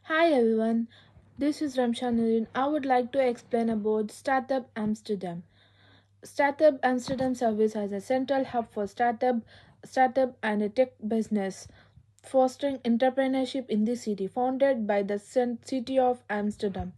Hi everyone, this is Ramshan. I would like to explain about Startup Amsterdam. Startup Amsterdam serves as a central hub for startup and a tech business, fostering entrepreneurship in the city. Founded by the city of Amsterdam,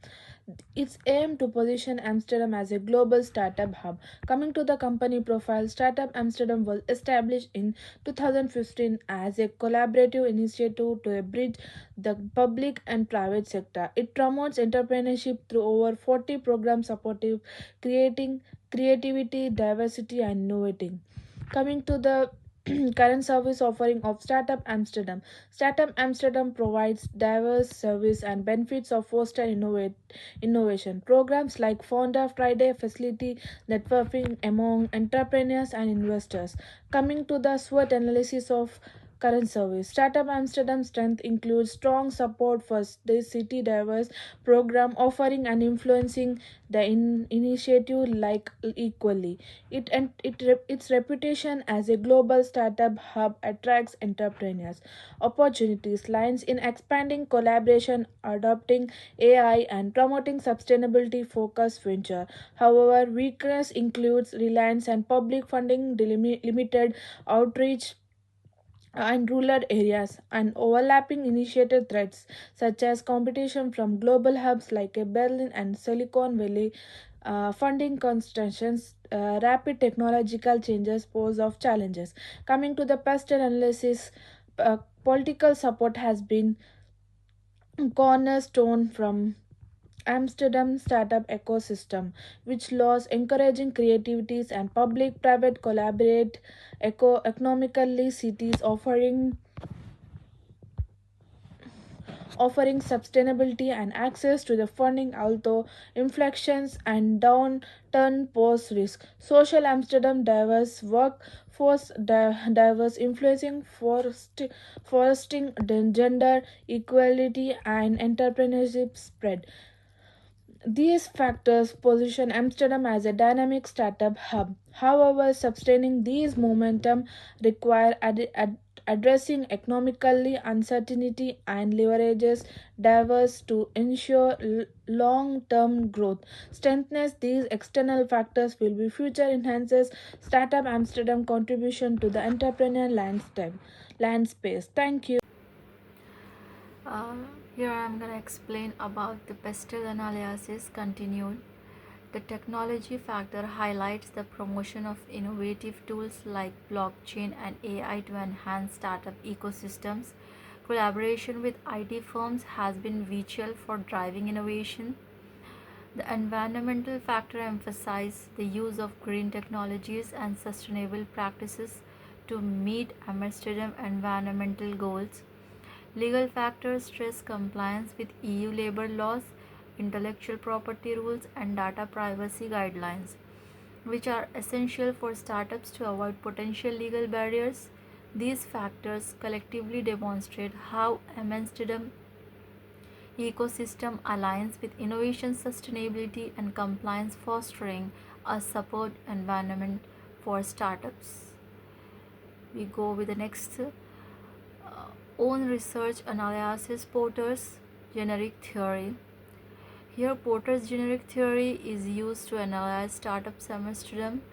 its aim to position Amsterdam as a global startup hub. Coming to the company profile, Startup Amsterdam was established in 2015 as a collaborative initiative to bridge the public and private sector. It promotes entrepreneurship through over 40 programs supporting creating creativity, diversity, and innovating. Coming to the current service offering of Startup Amsterdam. Startup Amsterdam provides diverse service and benefits of foster innovation. Programs like Founder Friday facility networking among entrepreneurs and investors. Coming to the SWOT analysis of current service. Startup Amsterdam strength includes strong support for the city diverse program offering and influencing the initiative like equally. Its reputation as a global startup hub attracts entrepreneurs. Opportunities lies in expanding collaboration, adopting AI, and promoting sustainability focused venture. However, weakness includes reliance and public funding limited outreach and rural areas and overlapping initiated threats such as competition from global hubs like Berlin and Silicon Valley, funding constraints, rapid technological changes pose of challenges. Coming to the past analysis, political support has been cornerstone from Amsterdam startup ecosystem, which laws encouraging creativities and public-private collaborate economically cities offering sustainability and access to the funding, although inflections and downturn pose risk. Social Amsterdam diverse workforce diverse influencing fostering gender equality and entrepreneurship spread. These factors position Amsterdam as a dynamic startup hub. However, sustaining these momentum require addressing economically uncertainty and leverages diverse to ensure long-term growth. Strengthens these external factors will be future enhances startup Amsterdam contribution to the entrepreneur landscape. Thank you. Uh, Here I'm going to explain about the pestle analysis continued. The technology factor highlights the promotion of innovative tools like blockchain and AI to enhance startup ecosystems. Collaboration with IT firms has been vital for driving innovation. The environmental factor emphasizes the use of green technologies and sustainable practices to meet Amsterdam environmental goals. Legal factors stress compliance with EU labor laws, intellectual property rules, and data privacy guidelines, which are essential for startups to avoid potential legal barriers. These factors collectively demonstrate how Amsterdam ecosystem aligns with innovation, sustainability, and compliance, fostering a support environment for startups. We go with the next own research analysis Porter's generic theory. Here, Porter's generic theory is used to analyze startups Amsterdam.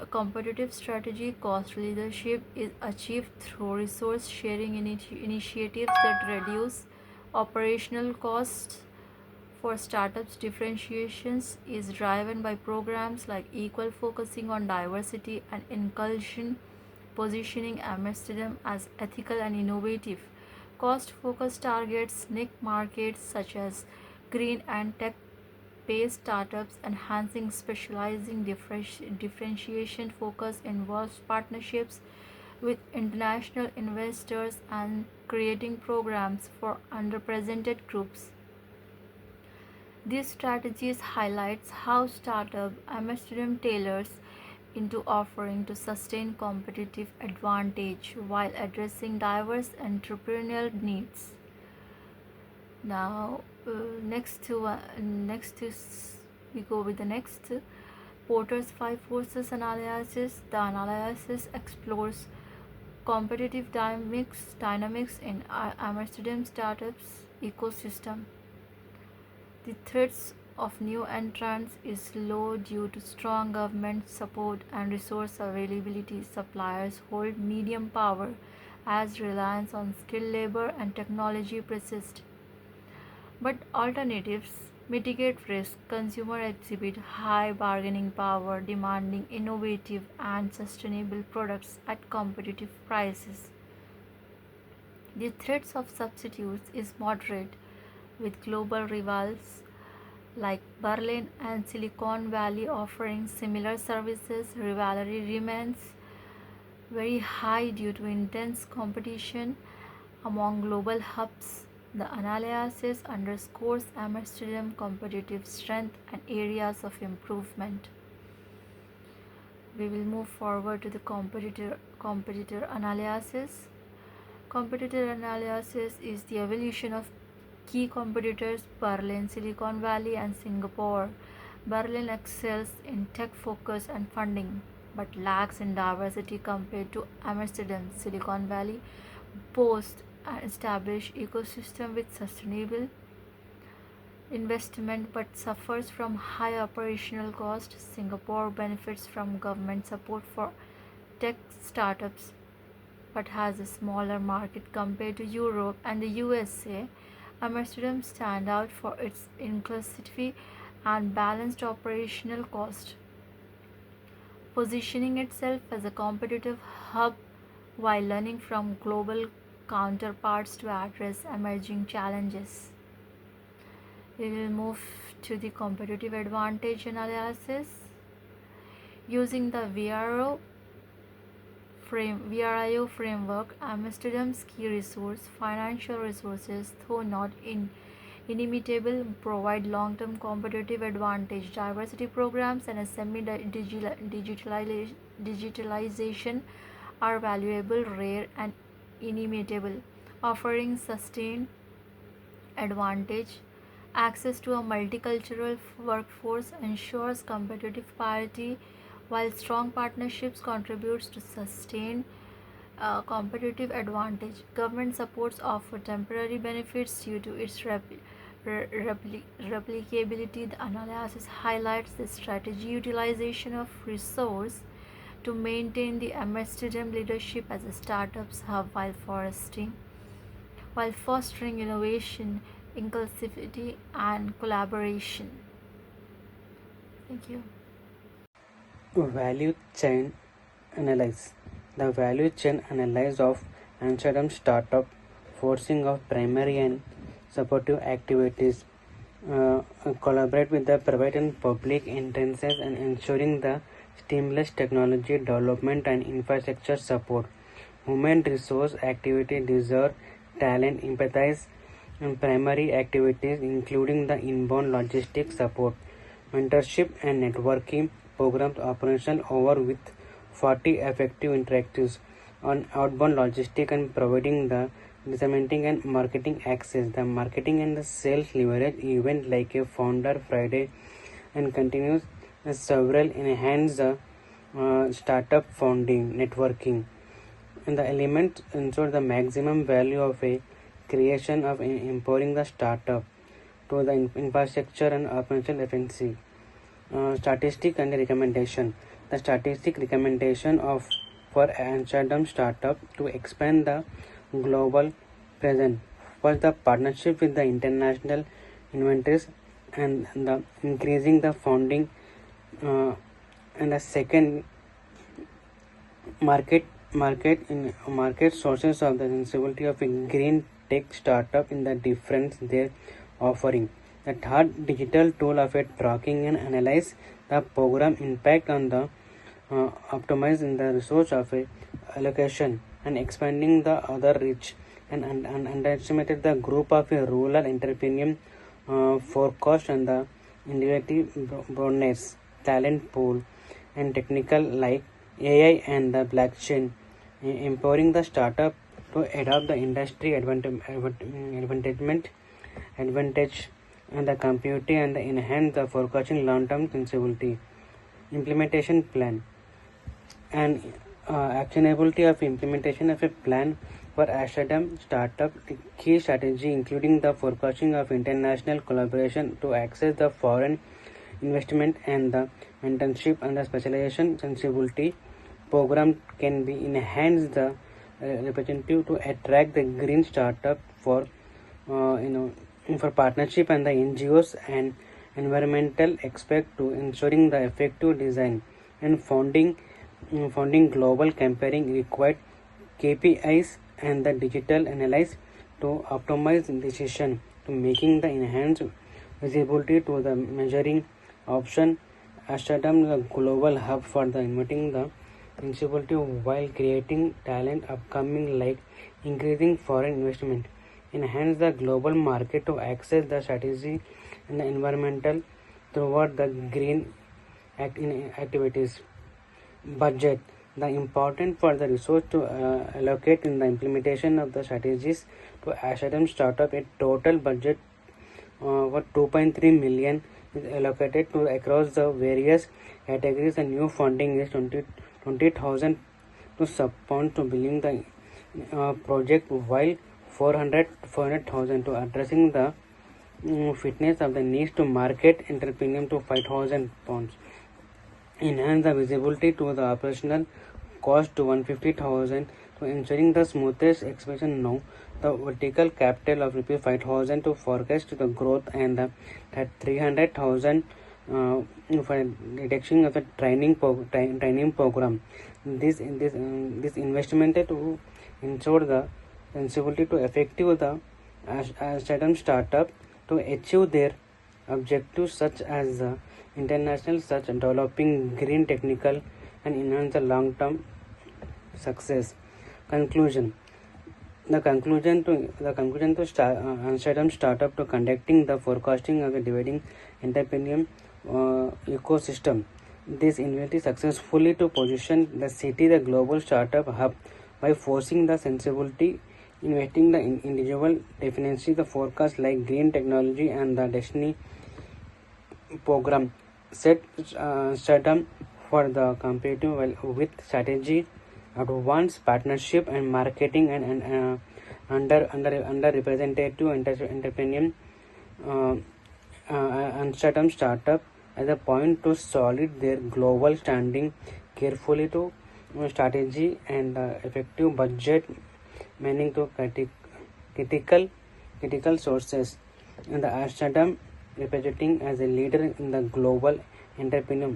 Competitive strategy cost leadership is achieved through resource sharing initiatives that reduce operational costs for startups. Differentiations is driven by programs like equal focusing on diversity and inclusion, positioning Amsterdam as ethical and innovative. Cost focused targets niche markets such as green and tech based startups. Enhancing specializing differentiation focus involves partnerships with international investors and creating programs for underrepresented groups. These strategies highlights how startup Amsterdam tailors into offering to sustain competitive advantage while addressing diverse entrepreneurial needs. Now, we go with the next Porter's five forces analysis. The analysis explores competitive dynamics in Amsterdam startups ecosystem. The threats of new entrants is low due to strong government support and resource availability. Suppliers hold medium power as reliance on skilled labor and technology persists. But alternatives mitigate risk. Consumers exhibit high bargaining power, demanding innovative and sustainable products at competitive prices. The threats of substitutes is moderate, with global rivals like Berlin and Silicon Valley offering similar services. Rivalry remains very high due to intense competition among global hubs. The analysis underscores Amsterdam's competitive strength and areas of improvement. We will move forward to the competitor analysis. Competitor analysis is the evaluation of key competitors Berlin, Silicon Valley, and Singapore. Berlin excels in tech focus and funding but lacks in diversity compared to Amsterdam. Silicon Valley boasts an established ecosystem with sustainable investment but suffers from high operational costs. Singapore benefits from government support for tech startups but has a smaller market compared to Europe and the USA. Amsterdam stands out for its inclusivity and balanced operational cost, positioning itself as a competitive hub while learning from global counterparts to address emerging challenges. We will move to the competitive advantage analysis using the VRIO framework. Amsterdam's key resource, financial resources, though not inimitable, provide long-term competitive advantage. Diversity programs and SME digitalization are valuable, rare, and inimitable, offering sustained advantage. Access to a multicultural workforce ensures competitive parity, while strong partnerships contributes to sustained competitive advantage. Government supports offer temporary benefits due to its replicability. The analysis highlights the strategy utilization of resource to maintain the Amsterdam leadership as a startups hub while fostering innovation, inclusivity, and collaboration. Thank you. Value chain analysis. The value chain analysis of Amsterdam startup forcing of primary and supportive activities collaborate with the private and public interests and ensuring the seamless technology development and infrastructure support. Human resource activity deserve talent empathize and primary activities including the inbound logistics support, mentorship and networking programs operational over with 40 effective interactives on outbound logistics and providing the disseminating and marketing access. The marketing and the sales leverage event like a Founder Friday and continues several enhance the startup founding networking and the elements ensure the maximum value of a creation of empowering the startup to the infrastructure and operational efficiency. Statistic and recommendation. The statistic recommendation of for Amsterdam startup to expand the global presence was the partnership with the international inventors and the increasing the funding and the second market sources of the sensibility of a green tech startup in the difference they're offering. The third digital tool of it tracking and analyze the program impact on the optimize in the resource of a allocation and expanding the other reach and underestimated the group of a rural entrepreneur forecast and the individual broadness talent pool and technical like AI and the blockchain empowering the startup to adopt the industry advantage and the computing and the enhance the forecasting long-term sensibility. Implementation plan and actionability of implementation of a plan For Amsterdam startup, the key strategy including the forecasting of international collaboration to access the foreign investment and the mentorship and the specialization sensibility program can be enhanced the representative to attract the green startup for you know for partnership and the NGOs and environmental aspect to ensuring the effective design and founding global comparing required KPIs and the digital analyze to optimize decision to making the enhanced visibility to the measuring option. Amsterdam the global hub for the inviting the principality while creating talent upcoming like increasing foreign investment enhance the global market to access the strategy and the environmental toward the green activities budget the important for the resource to allocate in the implementation of the strategies to Amsterdam startup a total budget for 2.3 million is allocated to across the various categories and new funding is 20,000 to support to building the project while 400,000 to addressing the fitness of the needs to market entrepreneur to 5,000 pounds enhance the visibility to the operational cost to 150,000 to ensuring the smoothest expansion now the vertical capital of rupees 5,000 to forecast the growth and the that 300,000 for reduction of the training program this investment to ensure the sensibility to effective the certain startup to achieve their objectives such as international such developing green technical and enhance the long term success. Conclusion Amsterdam startup to conducting the forecasting of the dividing entrepreneurial ecosystem. This initiative successfully to position the city the global startup hub by forcing the sensibility investing the individual definitely the forecast like green technology and the destiny program set Amsterdam for the competitive with strategy advanced partnership and marketing and underrepresented entrepreneur uh, Amsterdam startup as a point to solid their global standing carefully to strategy and effective budget meaning to critical critical sources and the Amsterdam representing as a leader in the global entrepreneur